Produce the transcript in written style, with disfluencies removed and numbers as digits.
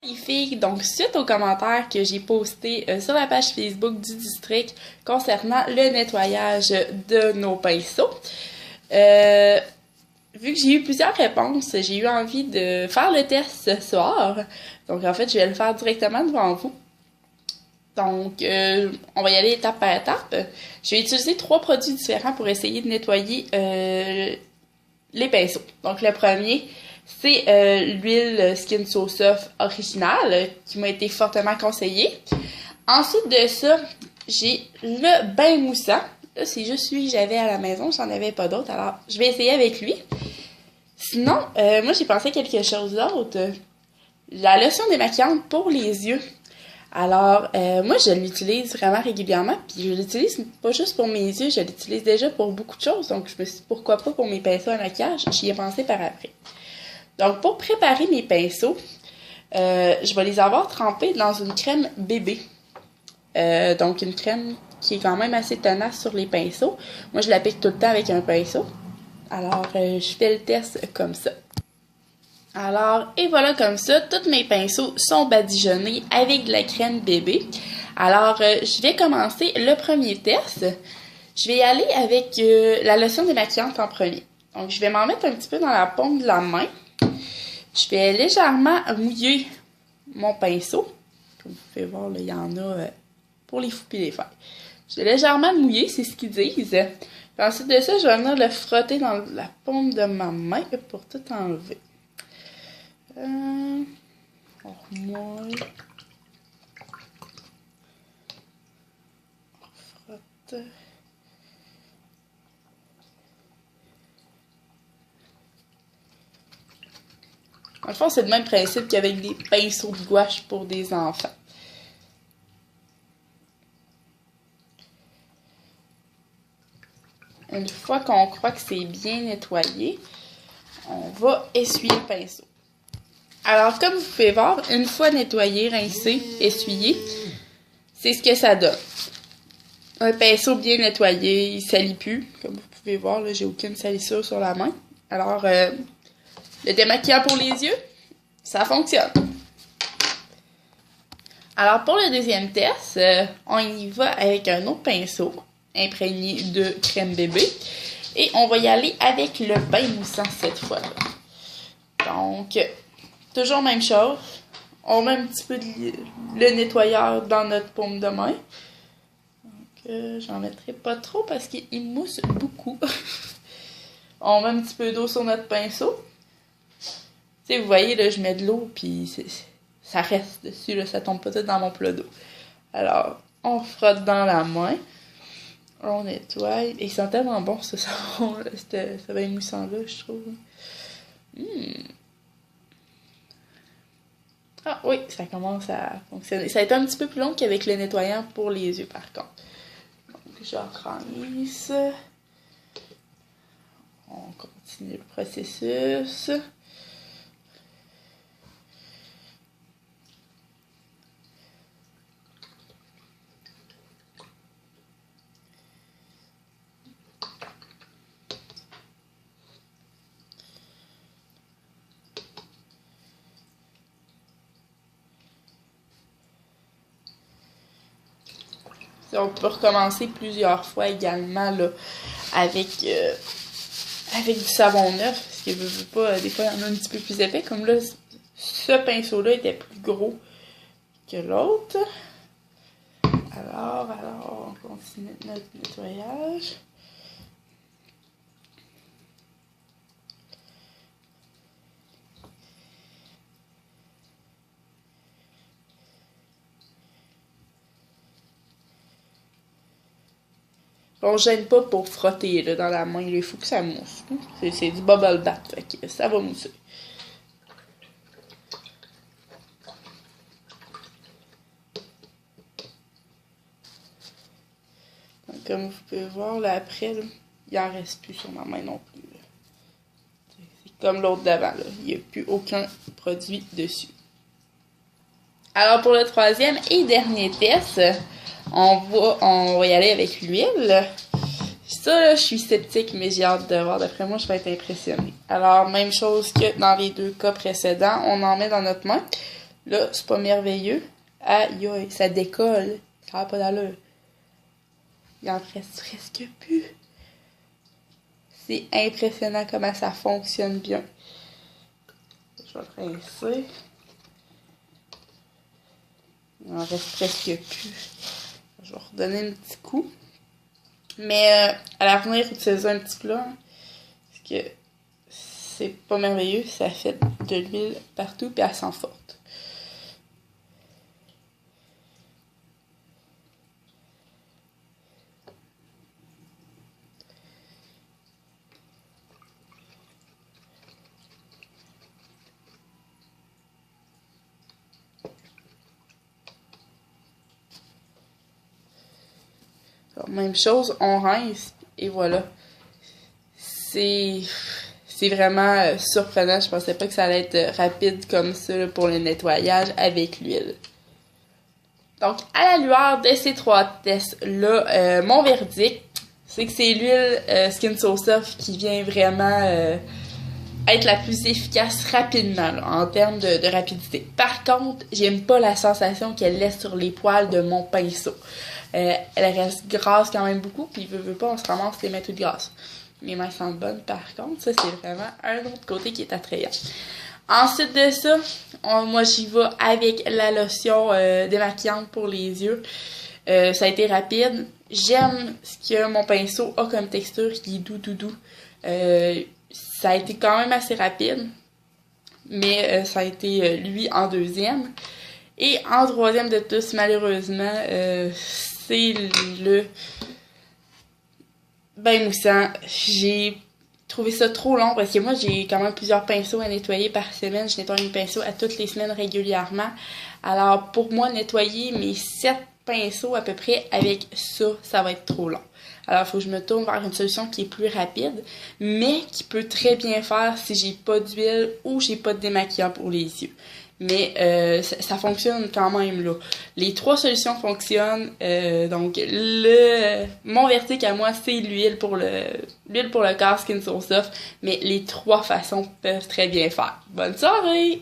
Les filles, donc suite aux commentaires que j'ai postés sur la page Facebook du district concernant le nettoyage de nos pinceaux, vu que j'ai eu plusieurs réponses, j'ai eu envie de faire le test ce soir. Donc en fait, je vais le faire directement devant vous. Donc, on va y aller étape par étape. Je vais utiliser 3 produits différents pour essayer de nettoyer les pinceaux. Donc le premier, c'est l'huile Skin So Soft originale qui m'a été fortement conseillée. Ensuite de ça, j'ai le bain moussant. Là, c'est juste celui que j'avais à la maison, j'en avais pas d'autre, alors je vais essayer avec lui. Sinon, moi j'ai pensé à quelque chose d'autre. La lotion démaquillante pour les yeux. Alors, moi je l'utilise vraiment régulièrement, puis je l'utilise pas juste pour mes yeux, je l'utilise déjà pour beaucoup de choses, donc je me suis dit pourquoi pas pour mes pinceaux à maquillage, j'y ai pensé par après. Donc, pour préparer mes pinceaux, je vais les avoir trempés dans une crème bébé. Donc, une crème qui est quand même assez tenace sur les pinceaux. Moi, je l'applique tout le temps avec un pinceau. Alors, je fais le test comme ça. Alors, et voilà comme ça, tous mes pinceaux sont badigeonnés avec de la crème bébé. Alors, je vais commencer le premier test. Je vais y aller avec la lotion démaquillante en premier. Donc, je vais m'en mettre un petit peu dans la paume de la main. Je vais légèrement mouiller mon pinceau. Comme vous pouvez voir, là, il y en a pour les fous et les fers. Je vais légèrement le mouiller, c'est ce qu'ils disent. Puis ensuite de ça, je vais venir le frotter dans la paume de ma main pour tout enlever. On remouille. On frotte. Dans le fond, c'est le même principe qu'avec des pinceaux de gouache pour des enfants. Une fois qu'on croit que c'est bien nettoyé, on va essuyer le pinceau. Alors, comme vous pouvez voir, une fois nettoyé, rincé, essuyé, c'est ce que ça donne. Un pinceau bien nettoyé, il ne salit plus. Comme vous pouvez voir, là, j'ai aucune salissure sur la main. Alors, le démaquillant pour les yeux, ça fonctionne. Alors, pour le deuxième test, on y va avec un autre pinceau imprégné de crème bébé. Et on va y aller avec le bain moussant cette fois-là. Donc, toujours même chose. On met un petit peu le nettoyeur dans notre paume de main. Donc, j'en mettrai pas trop parce qu'il mousse beaucoup. On met un petit peu d'eau sur notre pinceau. Tu sais, vous voyez, là, je mets de l'eau, puis ça reste dessus, là, ça tombe pas tout dans mon plat d'eau. Alors, on frotte dans la main. On nettoie. Et ils sont tellement bons, ce savon, ce bain moussant-là, je trouve. Ah oui, ça commence à fonctionner. Ça a été un petit peu plus long qu'avec le nettoyant pour les yeux, par contre. Donc, je rince. On continue le processus. On peut recommencer plusieurs fois également là, avec du savon neuf, parce que je veux pas, des fois il y en a un petit peu plus épais, comme là, ce pinceau-là était plus gros que l'autre. Alors, on continue notre nettoyage. On gêne pas pour frotter là, dans la main, il faut que ça mousse. C'est du bubble bath, fait que ça va mousser. Donc, comme vous pouvez voir, là après, là, il en reste plus sur ma main non plus. C'est comme l'autre d'avant, il n'y a plus aucun produit dessus. Alors pour le troisième et dernier test, on va y aller avec l'huile. Ça, là, je suis sceptique, mais j'ai hâte de voir. D'après moi, je vais être impressionnée. Alors, même chose que dans les deux cas précédents, on en met dans notre main. Là, c'est pas merveilleux. Aïe, aïe, ça décolle. Ça n'a pas d'allure. Il en reste presque plus. C'est impressionnant comment ça fonctionne bien. Je vais rincer. Il en reste presque plus. Je vais redonner un petit coup. Mais à l'avenir, utilisez un petit plat. Parce que c'est pas merveilleux. Ça fait de l'huile partout puis elle sent forte. Alors, même chose, on rince et voilà. C'est vraiment surprenant. Je pensais pas que ça allait être rapide comme ça là, pour le nettoyage avec l'huile. Donc, à la lueur de ces 3 tests-là, mon verdict, c'est que c'est l'huile Skin So Soft qui vient vraiment être la plus efficace rapidement là, en termes de rapidité. Par contre, j'aime pas la sensation qu'elle laisse sur les poils de mon pinceau. Elle reste grasse quand même beaucoup, puis veut pas, on se ramasse les mains toutes grasses. Mes mains sentent bonnes par contre, ça c'est vraiment un autre côté qui est attrayant. Ensuite de ça, moi j'y vais avec la lotion démaquillante pour les yeux. Ça a été rapide. J'aime ce que mon pinceau a comme texture qui est doux. Ça a été quand même assez rapide, mais ça a été lui en deuxième. Et en troisième de tous, malheureusement, c'est le bain moussant. J'ai trouvé ça trop long parce que moi, j'ai quand même plusieurs pinceaux à nettoyer par semaine. Je nettoie mes pinceaux à toutes les semaines régulièrement. Alors, pour moi, nettoyer mes 7 pinceaux à peu près avec ça, ça va être trop long. Alors, il faut que je me tourne vers une solution qui est plus rapide, mais qui peut très bien faire si j'ai pas d'huile ou j'ai pas de démaquillant pour les yeux. Mais ça fonctionne quand même là. Les 3 solutions fonctionnent. Donc mon verdict à moi c'est l'huile pour le corps Skin So Soft, mais les 3 façons peuvent très bien faire. Bonne soirée!